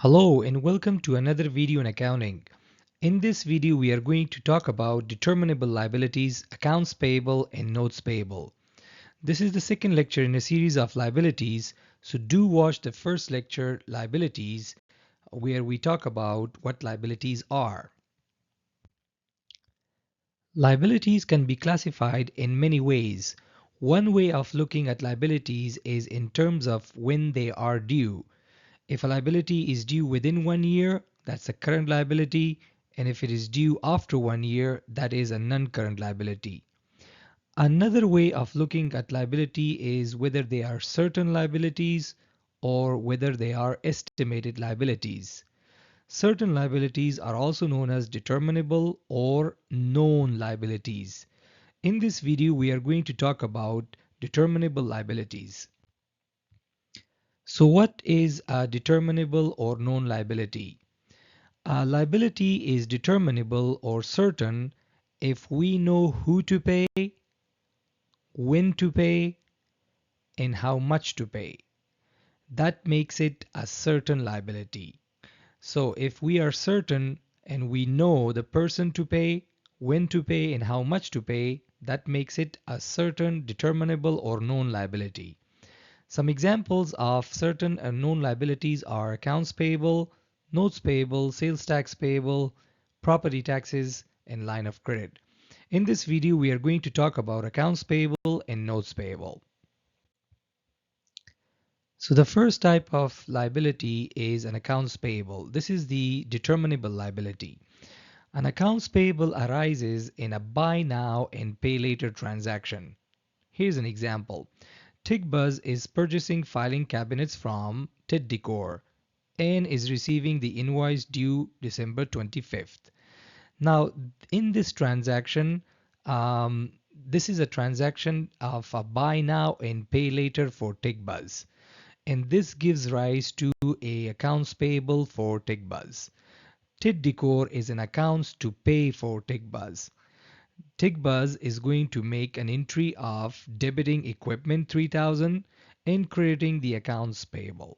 Hello and welcome to another video in accounting. In this video, we are going to talk about determinable liabilities, accounts payable, and notes payable. This is the second lecture in a series of liabilities, so do watch the first lecture, liabilities, where we talk about what liabilities are. Liabilities can be classified in many ways. One way of looking at liabilities is in terms of when they are due. If a liability is due within 1 year, that's a current liability, and if it is due after 1 year, that is a non-current liability. Another way of looking at liability is whether they are certain liabilities or whether they are estimated liabilities. Certain liabilities are also known as determinable or known liabilities. In this video, we are going to talk about determinable liabilities. So what is a determinable or known liability? A liability is determinable or certain if we know who to pay, when to pay, and how much to pay. That makes it a certain liability. So if we are certain and we know the person to pay, when to pay, and how much to pay, that makes it a certain determinable or known liability. Some examples of certain and known liabilities are accounts payable, notes payable, sales tax payable, property taxes, and line of credit. In this video, we are going to talk about accounts payable and notes payable. So the first type of liability is an accounts payable. This is the determinable liability. An accounts payable arises in a buy now and pay later transaction. Here's an example. TIGBuzz is purchasing filing cabinets from TID Decor and is receiving the invoice due December 25th. Now, in this transaction, this is a transaction of a buy now and pay later for TIGBuzz. And this gives rise to a accounts payable for TIGBuzz. TID Decor is an accounts to pay for TIGBuzz. TIGBuzz is going to make an entry of debiting equipment 3000 and crediting the accounts payable.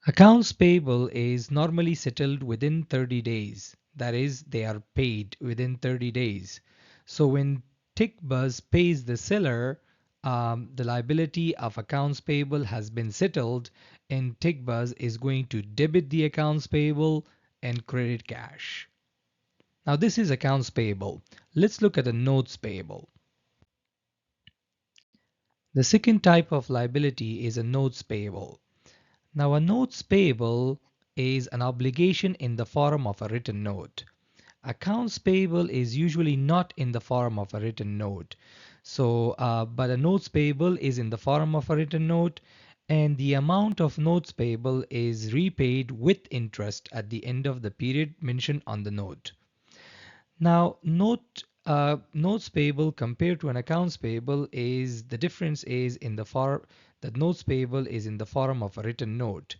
Accounts payable is normally settled within 30 days. That is, they are paid within 30 days. So when TIGBuzz pays the seller, the liability of accounts payable has been settled and TIGBuzz is going to debit the accounts payable and credit cash. Now this is accounts payable. Let's look at the notes payable. The second type of liability is a notes payable. Now a notes payable is an obligation in the form of a written note. Accounts payable is usually not in the form of a written note. But a notes payable is in the form of a written note, and the amount of notes payable is repaid with interest at the end of the period mentioned on the note. Now, notes payable compared to an accounts payable is the difference is in the form that notes payable is in the form of a written note.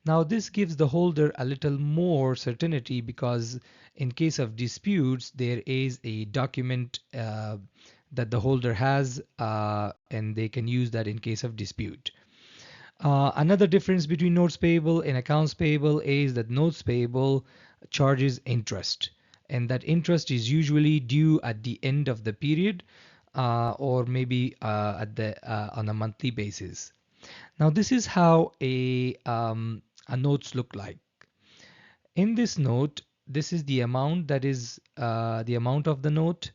Now, this gives the holder a little more certainty because in case of disputes, there is a document that the holder has and they can use that in case of dispute. Another difference between notes payable and accounts payable is that notes payable charges interest, and that interest is usually due at the end of the period or maybe on a monthly basis. Now this is how a notes look like. In this note, this is the amount that is the amount of the note.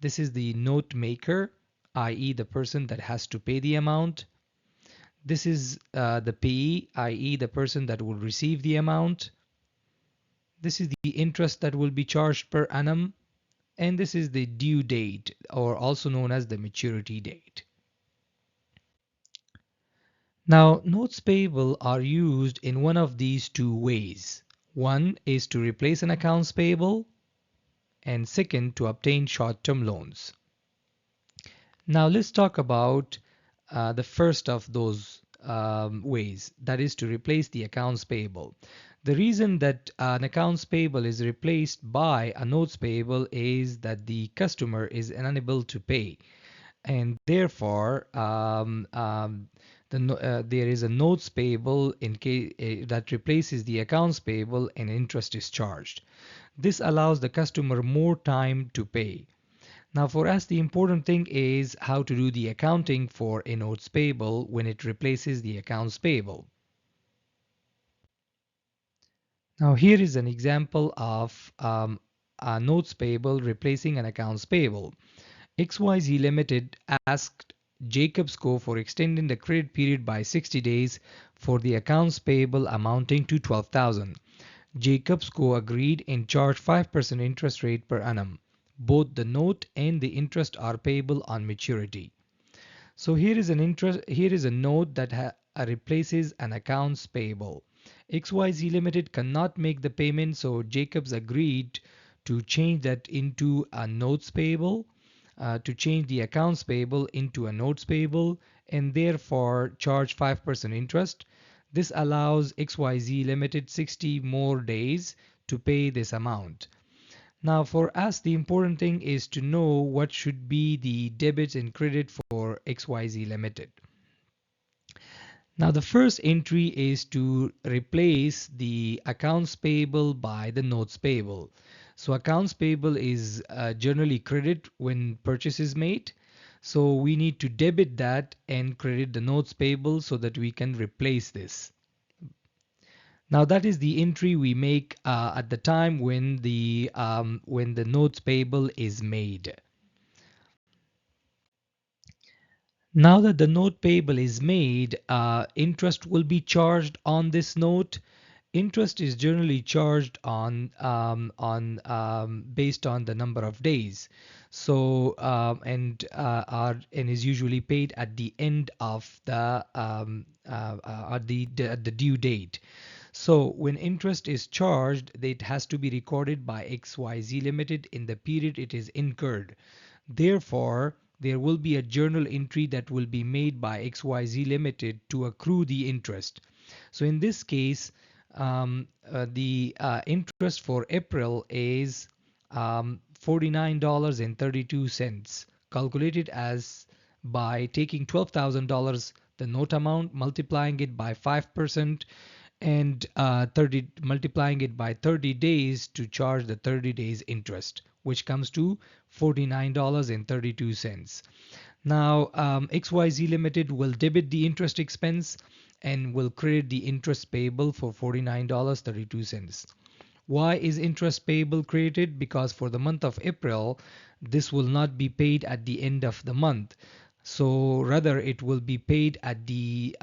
This is the note maker, i.e. the person that has to pay the amount. This is the payee, i.e. the person that will receive the amount. This is the interest that will be charged per annum. And this is the due date, or also known as the maturity date. Now, notes payable are used in one of these two ways. One is to replace an accounts payable, and second, to obtain short-term loans. Now, let's talk about the first of those ways, that is to replace the accounts payable. The reason that an accounts payable is replaced by a notes payable is that the customer is unable to pay, and therefore the there is a notes payable in case that replaces the accounts payable and interest is charged. This allows the customer more time to pay. Now for us, the important thing is how to do the accounting for a notes payable when it replaces the accounts payable. Now here is an example of a notes payable replacing an accounts payable. XYZ Limited asked Jacobs Co for extending the credit period by 60 days for the accounts payable amounting to 12,000. Jacobs Co agreed and charged 5% interest rate per annum. Both the note and the interest are payable on maturity. So here is a note that replaces an accounts payable. XYZ Limited cannot make the payment, so Jacobs agreed to change that into a notes payable, to change the accounts payable into a notes payable, and therefore charge 5% interest. This allows XYZ Limited 60 more days to pay this amount. Now for us, the important thing is to know what should be the debits and credit for XYZ Limited. Now the first entry is to replace the accounts payable by the notes payable. So accounts payable is generally credit when purchase is made. So we need to debit that and credit the notes payable so that we can replace this. Now that is the entry we make at the time when the notes payable is made. Now that the note payable is made, interest will be charged on this note. Interest is generally charged on based on the number of days. So and is usually paid at the end of the at the due date. So when interest is charged, it has to be recorded by XYZ Limited in the period it is incurred. Therefore, there will be a journal entry that will be made by XYZ Limited to accrue the interest. So in this case, the interest for April is $49.32, calculated as by taking $12,000, the note amount, multiplying it by 5%, and multiplying it by 30 days to charge the 30 days interest, which comes to $49.32. Now XYZ Limited will debit the interest expense and will credit the interest payable for $49.32. Why is interest payable credited? Because for the month of April, this will not be paid at the end of the month. So rather it will be paid at the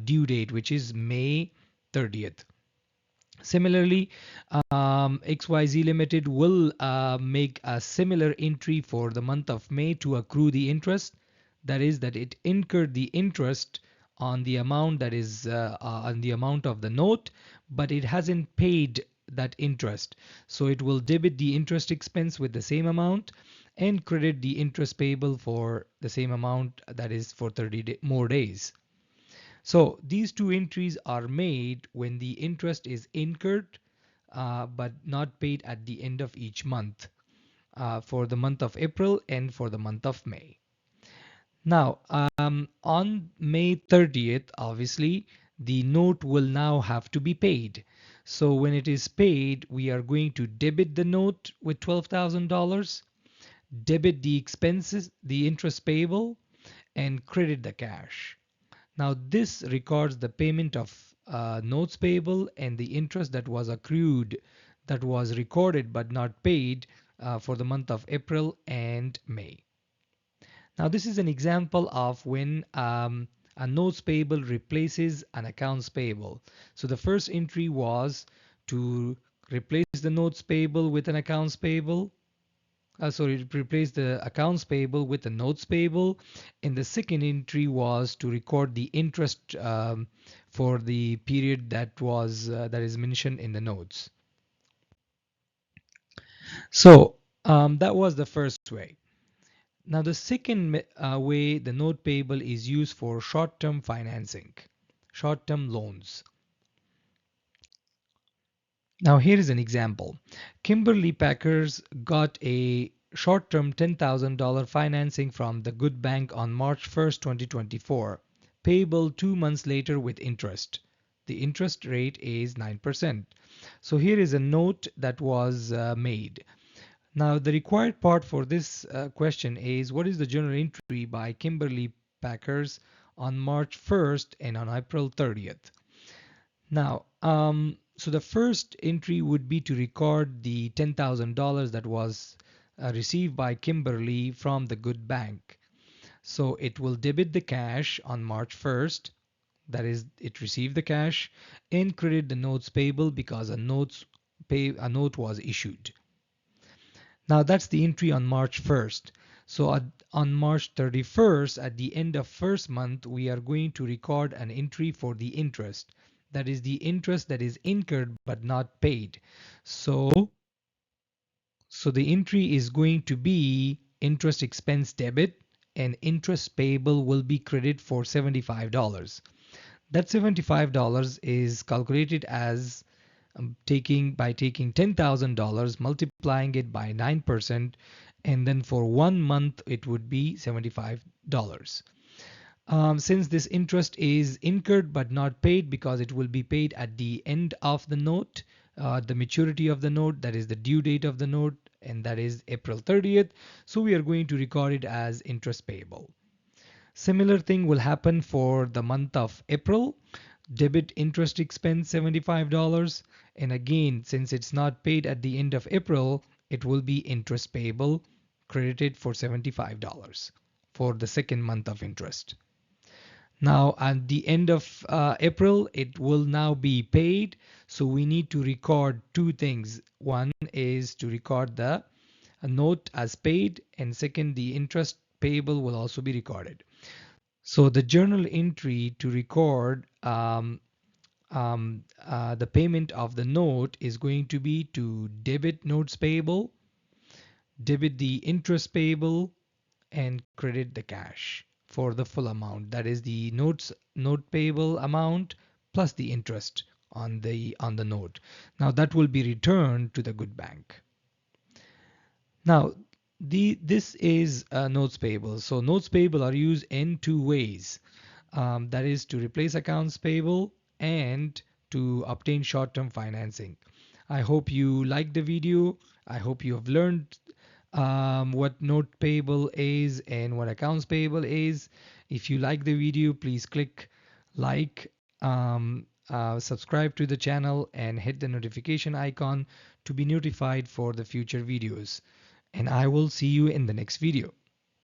due date, which is May 30th. Similarly, XYZ Limited will make a similar entry for the month of May to accrue the interest. That is, that it incurred the interest on the amount that is on the amount of the note, but it hasn't paid that interest. So it will debit the interest expense with the same amount and credit the interest payable for the same amount, that is for 30 more days. So these two entries are made when the interest is incurred but not paid at the end of each month, for the month of April and for the month of May. Now, on May 30th, obviously, the note will now have to be paid. So when it is paid, we are going to debit the note with $12,000, debit the expenses, the interest payable, and credit the cash. Now this records the payment of notes payable and the interest that was accrued, that was recorded but not paid for the month of April and May. Now this is an example of when a notes payable replaces an accounts payable. So the first entry was to replace the notes payable with an accounts payable. Replace the accounts payable with the notes payable. And the second entry was to record the interest for the period that is mentioned in the notes. So that was the first way. Now the second way the note payable is used for short-term financing, short-term loans. Now here is an example. Kimberly Packers got a short-term $10,000 financing from the Good Bank on March 1st, 2024. payable 2 months later with interest. The interest rate is 9%. So here is a note that was made. Now, the required part for this question is what is the journal entry by Kimberly Packers on March 1st and on April 30th? Now, so the first entry would be to record the $10,000 that was received by Kimberly from the good bank. So it will debit the cash on March 1st, that is, it received the cash, and credit the notes payable because a note was issued. Now that's the entry on March 1st. So on March 31st, at the end of first month, we are going to record an entry for the interest. That is the interest that is incurred but not paid. So the entry is going to be interest expense debit and interest payable will be credit for $75. That $75 is calculated as taking $10,000, multiplying it by 9%, and then for 1 month it would be $75. Since this interest is incurred but not paid because it will be paid at the end of the note, the maturity of the note, that is the due date of the note, and that is April 30th. So we are going to record it as interest payable. Similar thing will happen for the month of April. Debit interest expense $75. And again, since it's not paid at the end of April, it will be interest payable, credited for $75 for the second month of interest. Now at the end of April, it will now be paid. So we need to record two things. One is to record the note as paid, and second, the interest payable will also be recorded. So the journal entry to record the payment of the note is going to be to debit notes payable, debit the interest payable, and credit the cash for the full amount. That is the note payable amount plus the interest on the note. Now that will be returned to the good bank. Now this is notes payable. So notes payable are used in two ways. That is to replace accounts payable and to obtain short-term financing. I hope you liked the video. I hope you have learned what note payable is and what accounts payable is. If you like the video, please click like, subscribe to the channel, and hit the notification icon to be notified for the future videos. And I will see you in the next video.